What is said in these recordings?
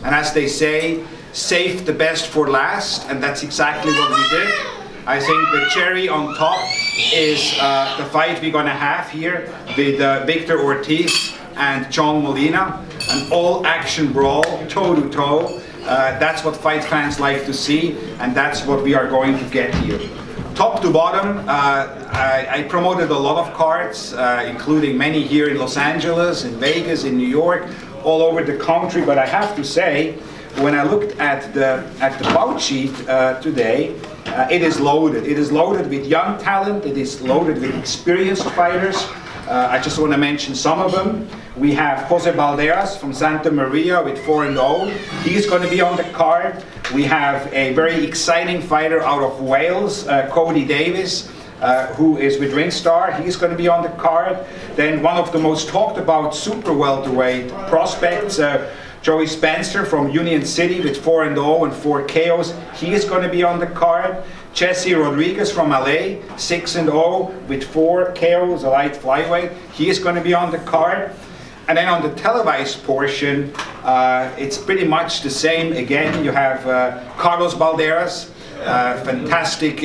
And as they say, save the best for last, and that's exactly what we did. I think the cherry on top is the fight we're going to have here with Victor Ortiz and John Molina. An all-action brawl, toe-to-toe. That's what fight fans like to see, and that's what we are going to get here. Top to bottom, I promoted a lot of cards, including many here in Los Angeles, in Vegas, in New York, all over the country. But I have to say, when I looked at the bout sheet today, it is loaded. It is loaded with young talent. It is loaded with experienced fighters. I just want to mention some of them. We have Jose Balderas from Santa Maria with 4-0. He's going to be on the card. We have a very exciting fighter out of Wales, Cody Davis, who is with Ringstar. He's going to be on the card. Then one of the most talked about super welterweight prospects, Joyce from Union City with 4-0 and 4 KOs. He is going to be on the card. Jesse Rodriguez from LA, 6-0 with 4 KOs, a light flyweight. He is going to be on the card. And then on the televised portion, it's pretty much the same. Again, you have Carlos Balderas, fantastic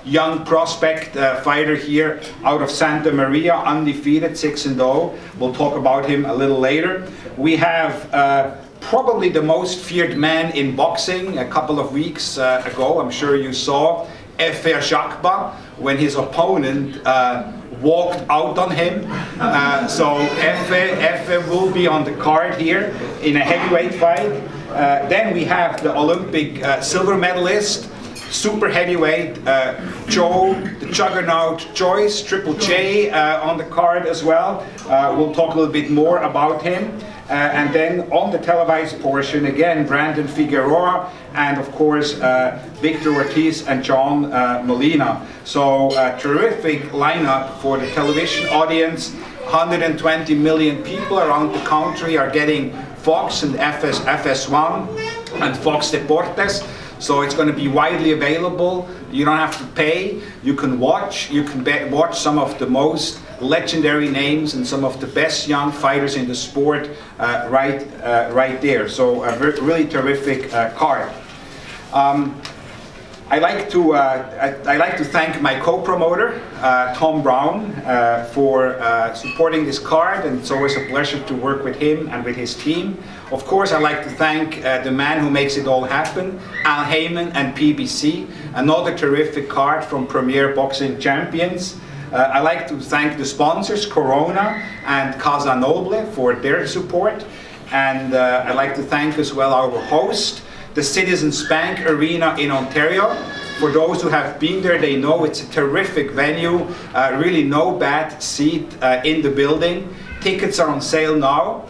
young prospect fighter here out of Santa Maria, undefeated, 6-0. We'll talk about him a little later. We have probably the most feared man in boxing a couple of weeks ago. I'm sure you saw Efe Jacba when his opponent walked out on him. So Efe will be on the card here in a heavyweight fight. Then we have the Olympic silver medalist, super heavyweight, Joe, the juggernaut Joyce, Triple J on the card as well. We'll talk a little bit more about him. And then on the televised portion, again, Brandon Figueroa, and of course, Victor Ortiz and John Molina. So terrific lineup for the television audience. 120 million people around the country are getting Fox and FS1 and Fox Deportes. So it's going to be widely available. You don't have to pay. You can watch. You can watch some of the most legendary names and some of the best young fighters in the sport right there. So a really terrific card. I like to thank my co-promoter, Tom Brown, for supporting this card, and it's always a pleasure to work with him and with his team. Of course, I'd like to thank the man who makes it all happen, Al Heyman and PBC, another terrific card from Premier Boxing Champions. I'd like to thank the sponsors, Corona and Casa Noble, for their support. And I'd like to thank as well our host, the Citizens Bank Arena in Ontario. For those who have been there, they know it's a terrific venue, really no bad seat in the building. Tickets are on sale now.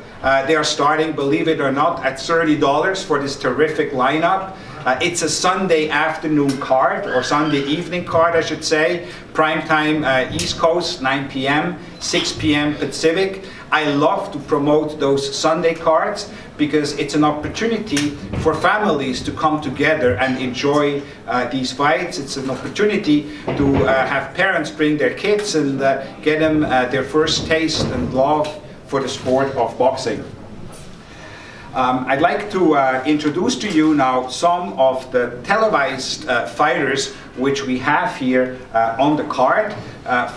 They are starting, believe it or not, at $30 for this terrific lineup. It's a Sunday afternoon card, or Sunday evening card, I should say. Primetime East Coast, 9 p.m., 6 p.m. Pacific. I love to promote those Sunday cards because it's an opportunity for families to come together and enjoy these fights. It's an opportunity to have parents bring their kids and get them their first taste and love for the sport of boxing. I'd like to introduce to you now some of the televised fighters which we have here on the card.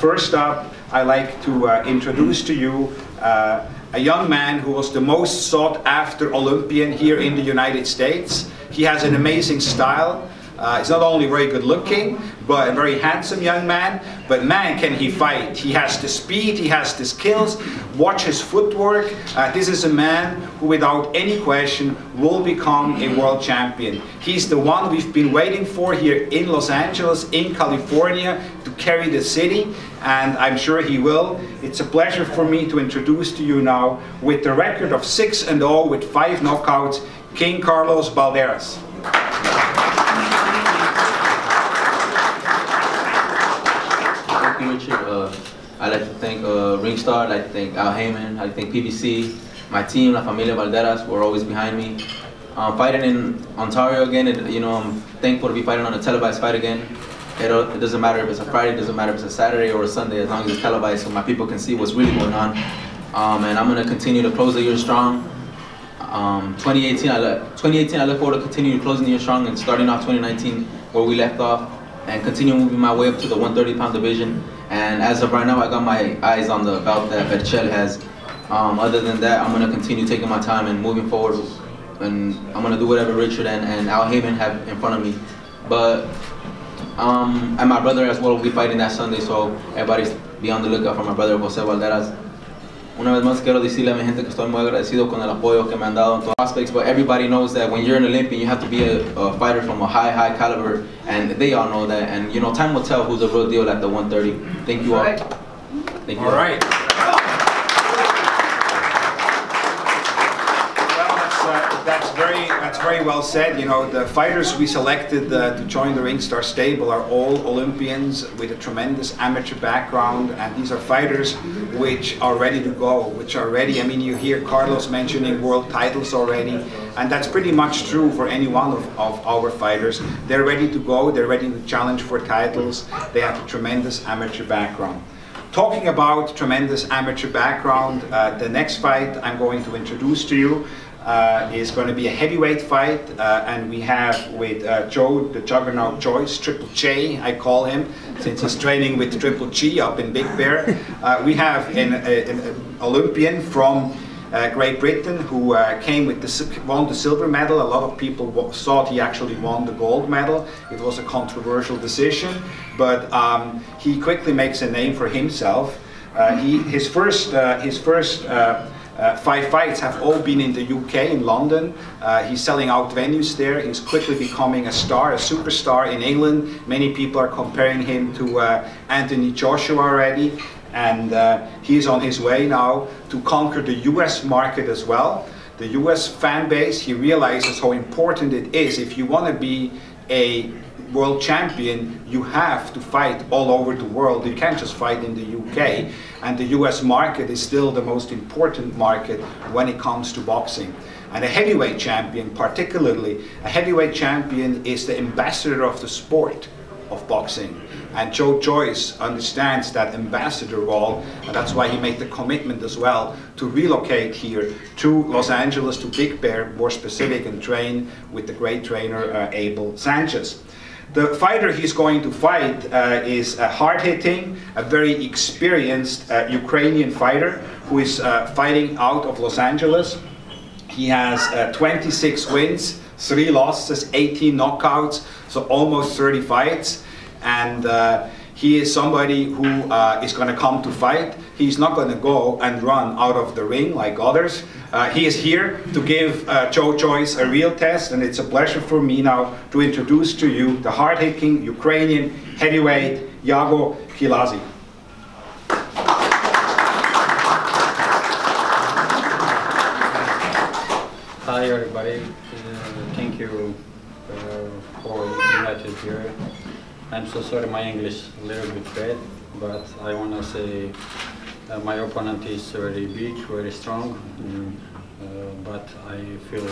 First up, I'd like to introduce to you a young man who was the most sought after Olympian here in the United States. He has an amazing style. He's not only very good looking, but a very handsome young man, but man can he fight. He has the speed, he has the skills. Watch his footwork. This is a man who without any question will become a world champion. He's the one we've been waiting for here in Los Angeles, in California, to carry the city, and I'm sure he will. It's a pleasure for me to introduce to you now, with the record of 6-0 with 5 knockouts, King Carlos Balderas. I'd like to thank Ringstar, I'd like to thank Al Heyman, I'd like to thank PBC, my team, La Familia Balderas, were always behind me. Fighting in Ontario again, I'm thankful to be fighting on a televised fight again. It doesn't matter if it's a Friday, it doesn't matter if it's a Saturday or a Sunday, as long as it's televised so my people can see what's really going on. And I'm going to continue to close the year strong. 2018, I look forward to continue closing the year strong and starting off 2019 where we left off and continue moving my way up to the 130-pound division. And as of right now, I got my eyes on the bout that Berchel has. Other than that, I'm going to continue taking my time and moving forward, and I'm going to do whatever Richard and Al Heyman have in front of me. But and my brother as well will be fighting that Sunday, so everybody's be on the lookout for my brother Jose Balderas. Una vez más quiero decirle a mi gente que estoy muy agradecido con el apoyo que me han dado en todos los aspects, but everybody knows that when you're an Olympian, you have to be a fighter from a high caliber, and they all know that, and you know, time will tell who's the real deal at the 130. Thank you all. Thank you all. All right. That's very well said. You know, the fighters we selected to join the Ringstar stable are all Olympians with a tremendous amateur background, and these are fighters which are ready to go, which are ready. I mean, you hear Carlos mentioning world titles already, and that's pretty much true for any one of our fighters. They're ready to go, they're ready to challenge for titles, they have a tremendous amateur background. Talking about tremendous amateur background, the next fight I'm going to introduce to you is going to be a heavyweight fight, and we have with Joe, the Juggernaut Joyce, Triple J, I call him, since he's training with Triple G up in Big Bear. We have an Olympian from Great Britain who won the silver medal. A lot of people thought he actually won the gold medal. It was a controversial decision, but he quickly makes a name for himself. His first 5 fights have all been in the UK, in London. He's selling out venues there. He's quickly becoming a star, a superstar in England. Many people are comparing him to Anthony Joshua already. And he's on his way now to conquer the US market as well. The US fan base, he realizes how important it is. If you want to be a world champion, you have to fight all over the world. You can't just fight in the UK. And the US market is still the most important market when it comes to boxing. And a heavyweight champion, particularly, a heavyweight champion is the ambassador of the sport of boxing. And Joe Joyce understands that ambassador role, and that's why he made the commitment as well to relocate here to Los Angeles, to Big Bear, more specific, and train with the great trainer Abel Sanchez. The fighter he's going to fight is a hard-hitting, a very experienced Ukrainian fighter who is fighting out of Los Angeles. He has 26 wins, 3 losses, 18 knockouts, so almost 30 fights. And he is somebody who is going to come to fight. He's not going to go and run out of the ring like others. He is here to give Joe Joyce a real test, and it's a pleasure for me now to introduce to you the hard-hitting Ukrainian heavyweight Yahoo Colossi. Hi everybody, thank you for inviting here. I'm so sorry my English is a little bit bad, but I want to say my opponent is very big, very strong, but I feel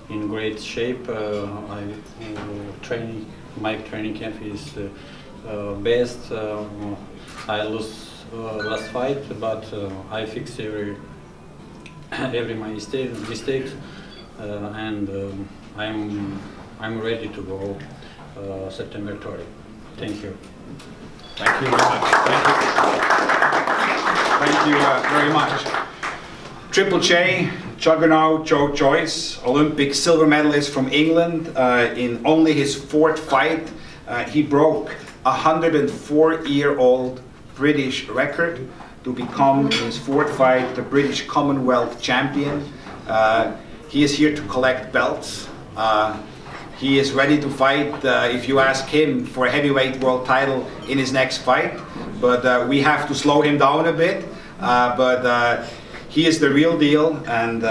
in great shape. My training camp is best. I lost last fight, but I fixed every mistake, and I'm ready to go September 30. Thank you. Thank you very much. Thank you very much. Triple J, Juggernaut Joe Joyce, Olympic silver medalist from England. In only his 4th fight, he broke a 104-year-old British record to become, in his 4th fight, the British Commonwealth champion. He is here to collect belts. He is ready to fight, if you ask him, for a heavyweight world title in his next fight. But we have to slow him down a bit. But he is the real deal, and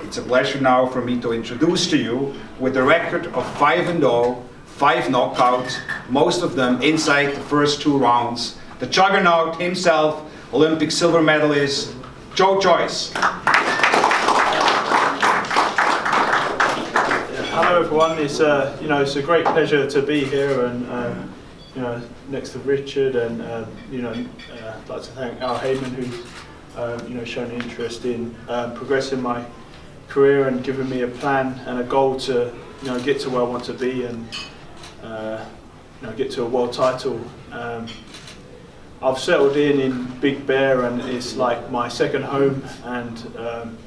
it's a pleasure now for me to introduce to you, with a record of 5-0, 5 knockouts, most of them inside the first 2 rounds, the Juggernaut himself, Olympic silver medalist, Joe Joyce. Hello everyone, it's it's a great pleasure to be here, and next to Richard, and I'd like to thank Al Heyman, who's shown interest in progressing my career and given me a plan and a goal to get to where I want to be and get to a world title. I've settled in Big Bear and it's like my second home, and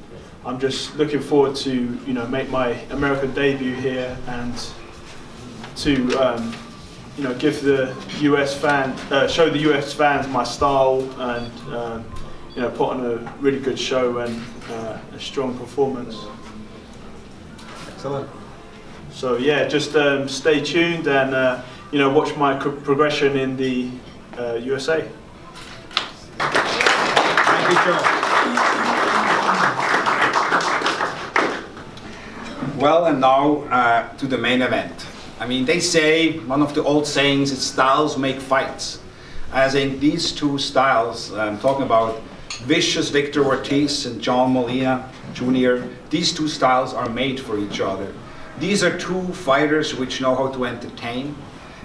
I'm just looking forward to make my American debut here and to give the US show the US fans my style and put on a really good show and a strong performance. Excellent. So yeah, just stay tuned and watch my progression in the USA. Thank you, Joe. Well, and now to the main event. I mean, they say, one of the old sayings is styles make fights. I think these two styles, I'm talking about vicious Victor Ortiz and John Molina Jr., these two styles are made for each other. These are two fighters which know how to entertain.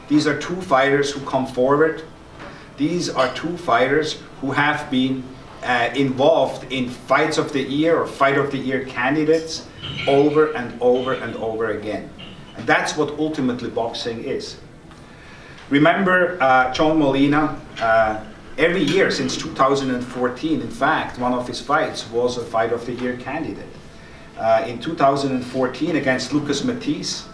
These are two fighters who come forward. These are two fighters who have been involved in fights of the year or fight of the year candidates over and over and over again. And that's what ultimately boxing is. Remember John Molina, every year since 2014, in fact, one of his fights was a fight of the year candidate. In 2014 against Lucas Matisse,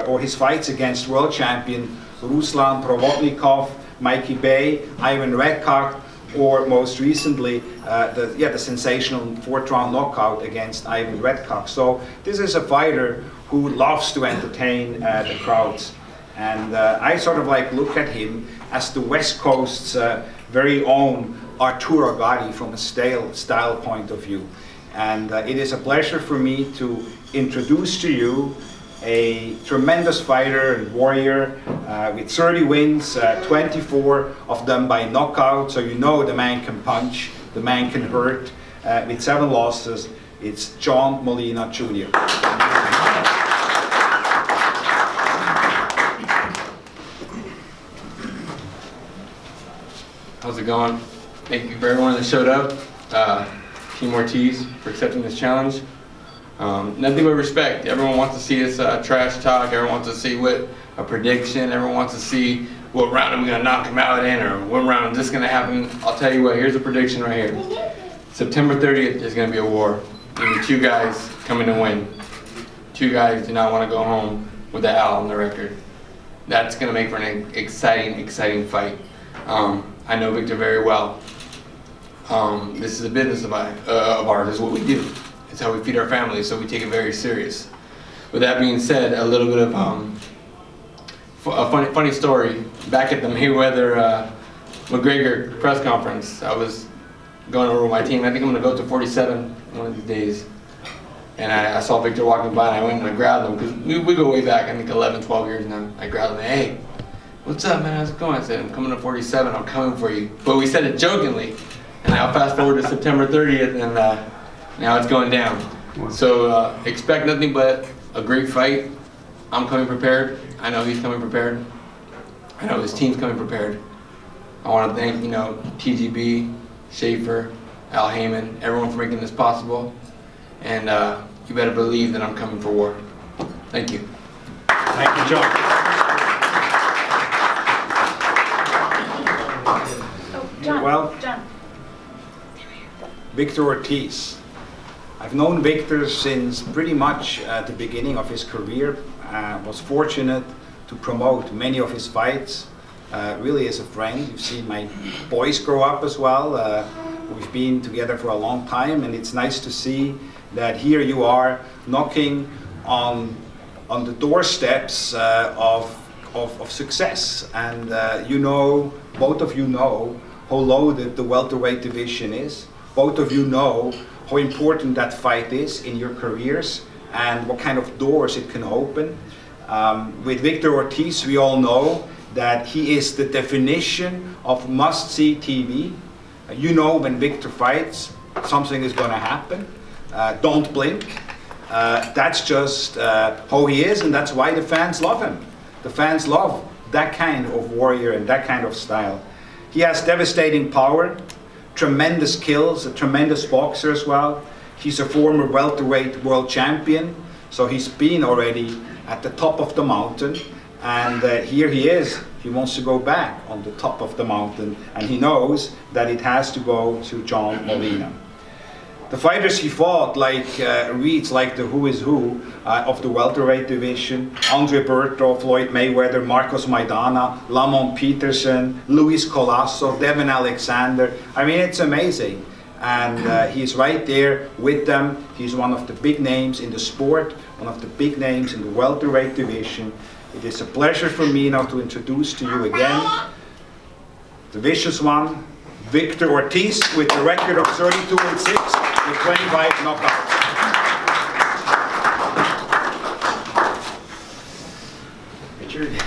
or his fights against world champion Ruslan Provodnikov, Mikey Bay, Ivan Redkach, or most recently the sensational fourth round knockout against Ivan Redkach. So this is a fighter who loves to entertain the crowds. And I sort of like look at him as the West Coast's very own Arturo Gatti from a style point of view. And it is a pleasure for me to introduce to you a tremendous fighter and warrior with 30 wins, 24 of them by knockout, so you know the man can punch, the man can hurt. With 7 losses, it's John Molina Jr. How's it going? Thank you for everyone that showed up. Team Ortiz for accepting this challenge. Nothing but respect. Everyone wants to see us trash talk. Everyone wants to see what a prediction. Everyone wants to see what round are we going to knock him out in, or what round is this going to happen. I'll tell you what, here's a prediction right here. September 30th is going to be a war. Maybe 2 guys coming to win. 2 guys do not want to go home with that L on the record. That's going to make for an exciting fight. I know Victor very well. This is a business of ours. It's what we do. It's how we feed our families, so we take it very serious. With that being said, a little bit of a funny story. Back at the Mayweather McGregor press conference, I was going over with my team. I think I'm going to go to 47 one of these days. And I saw Victor walking by, and I went and I grabbed him, because we go way back, I think 11, 12 years now. I grabbed him, hey, what's up, man? How's it going? I said, I'm coming to 47, I'm coming for you. But we said it jokingly. And now fast forward to September 30th, and now it's going down. So expect nothing but a great fight. I'm coming prepared. I know he's coming prepared. I know his team's coming prepared. I want to thank, TGB, Schaefer, Al Heyman, everyone for making this possible. And you better believe that I'm coming for war. Thank you. Thank you, John. Well, Victor Ortiz. I've known Victor since pretty much the beginning of his career. Was fortunate to promote many of his fights, really as a friend. You've seen my boys grow up as well. We've been together for a long time, and it's nice to see that here you are knocking on the doorsteps of success. And both of you know how loaded the welterweight division is. Both of you know how important that fight is in your careers and what kind of doors it can open. With Victor Ortiz, we all know that he is the definition of must-see TV. When Victor fights, something is going to happen. Don't blink. That's just how he is, and that's why the fans love him. The fans love that kind of warrior and that kind of style. He has devastating power, tremendous skills, a tremendous boxer as well. He's a former welterweight world champion, so he's been already at the top of the mountain, and here he is. He wants to go back on the top of the mountain, and he knows that it has to go to John Molina. The fighters he fought reads like the who is who of the welterweight division: Andre Berto, Floyd Mayweather, Marcos Maidana, Lamont Peterson, Luis Colasso, Devin Alexander. I mean, it's amazing. And he's right there with them. He's one of the big names in the sport, one of the big names in the welterweight division. It is a pleasure for me now to introduce to you again the vicious one, Victor Ortiz, with a record of 32-6 with 25 knockouts. Richard.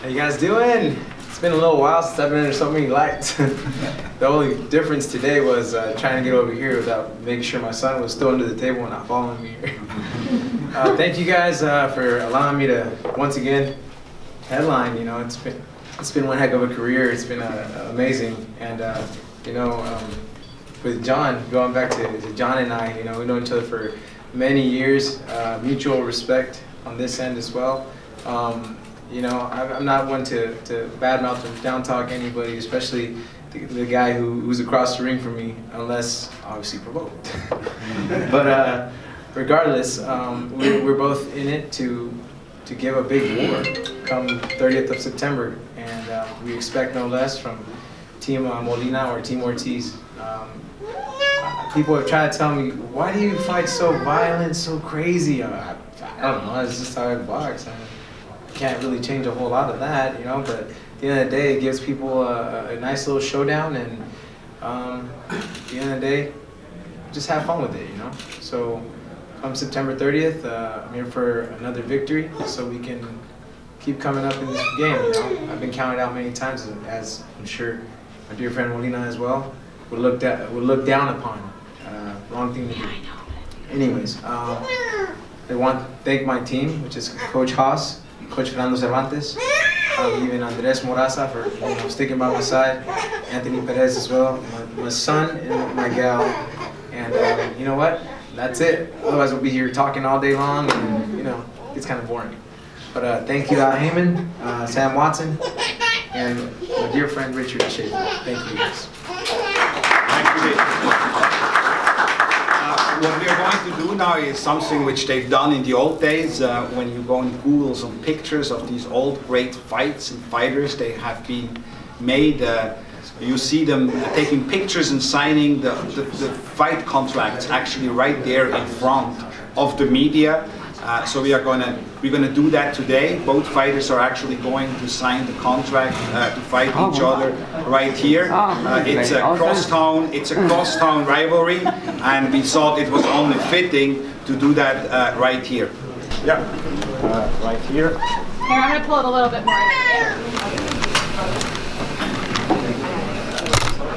How you guys doing? It's been a little while since I've been under so many lights. The only difference today was trying to get over here without making sure my son was still under the table and not following me here. Thank you guys for allowing me to once again headline. You know, it's been one heck of a career. It's been amazing, and you know, with John, going back to John and I, you know, we've known each other for many years. Mutual respect on this end as well. You know, I'm not one to badmouth or down talk anybody, especially the guy who's across the ring from me, unless obviously provoked. But regardless, we're both in it to give a big war come 30th of September, and we expect no less from Team Molina or Team Ortiz. People have tried to tell me, why do you fight so violent, so crazy? I don't know, it's just how I box. I can't really change a whole lot of that, you know, but at the end of the day, it gives people a nice little showdown, and at the end of the day, just have fun with it, you know. So come September 30th, I'm here for another victory, so we can keep coming up in this game, you know. I've been counted out many times, as I'm sure my dear friend Molina as well would look down upon. Wrong thing to do. Anyways, I want to thank my team, which is Coach Haas, Coach Fernando Cervantes, even Andres Moraza for sticking by my side, Anthony Perez as well, my son and my gal, and you know what? That's it. Otherwise, we'll be here talking all day long, and you know, it's kind of boring. But thank you, Al Heyman, Sam Watson, and my dear friend Richard Schaefer. Thank you, guys. Thank you, Dick. What we are going to do now is something which they've done in the old days. When you go and Google some pictures of these old great fights and fighters, they have been made. You see them taking pictures and signing the fight contracts actually right there in front of the media. So we're gonna do that today. Both fighters are actually going to sign the contract to fight each other right here. It's a crosstown rivalry, and we thought it was only fitting to do that right here. Yeah, right here. Here, I'm gonna pull it a little bit more.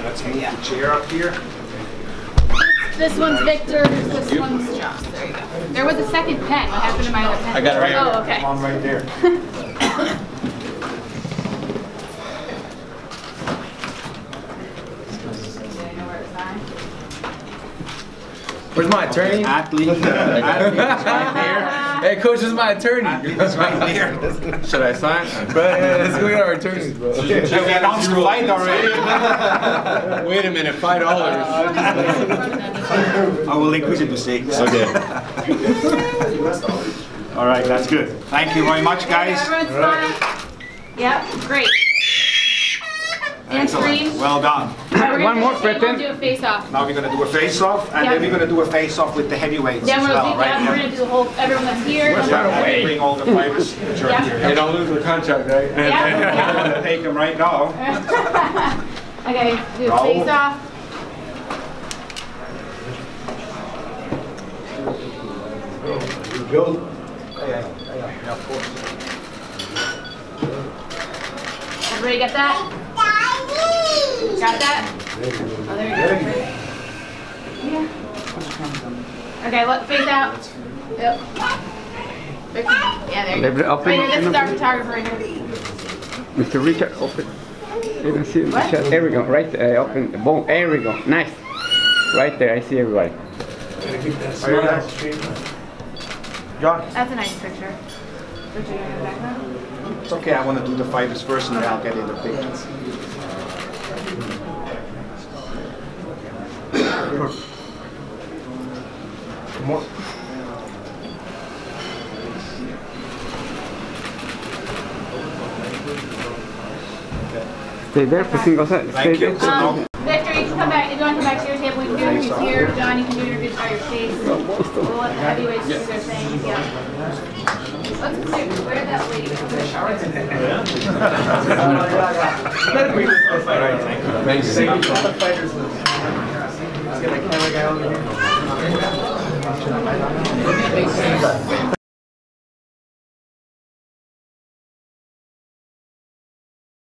Let's move the chair up here. This one's Victor, this one's Josh. There you go. There was a second pen. What happened to my other pen? I got it right here. Oh, okay. One right there. Where's my attorney? Athlete is right there. Hey, coach, this is my attorney. It's right there. Should I sign? Let's go get our attorneys, bro. We announced the fight already. Wait a minute, $5. I will increase it to 6. Okay. All right, that's good. Thank you very much, guys. Everyone's fine? Yep, great. And scream. Well done. One more, We're going to do a face-off. Now we're going to do a face-off, and then we're going to do a face-off with the heavyweights Then as we're well, right? going to do the whole, everyone that's here. Yeah, bring all the fighters which are here. They don't lose the contract, right? Yeah. I'm going to take them right now. Okay, do a face-off. Go. Yeah, of course. Everybody get that? Got that? Oh, there you go. Yeah. Okay, face out. Yep. Yeah, there you go. Right here, this is our photographer right here. Mr. Richard, open. You can see the shot. There we go. Right there. Open the boom. There we go. Nice. Right there. I see everybody. John. That's a nice picture. Picture in the background. It's okay, I want to do the fighters first and then I'll get in the picture. More. Stay there, Stay Thank you. there. Victor, you can come back. If you want to come back to your table, we can do interviews here. John, you can do interviews by your face. We'll let the heavyweights do their thing. Yeah. Let's do. Where that lady? Thanks. Let's get the camera guy over here.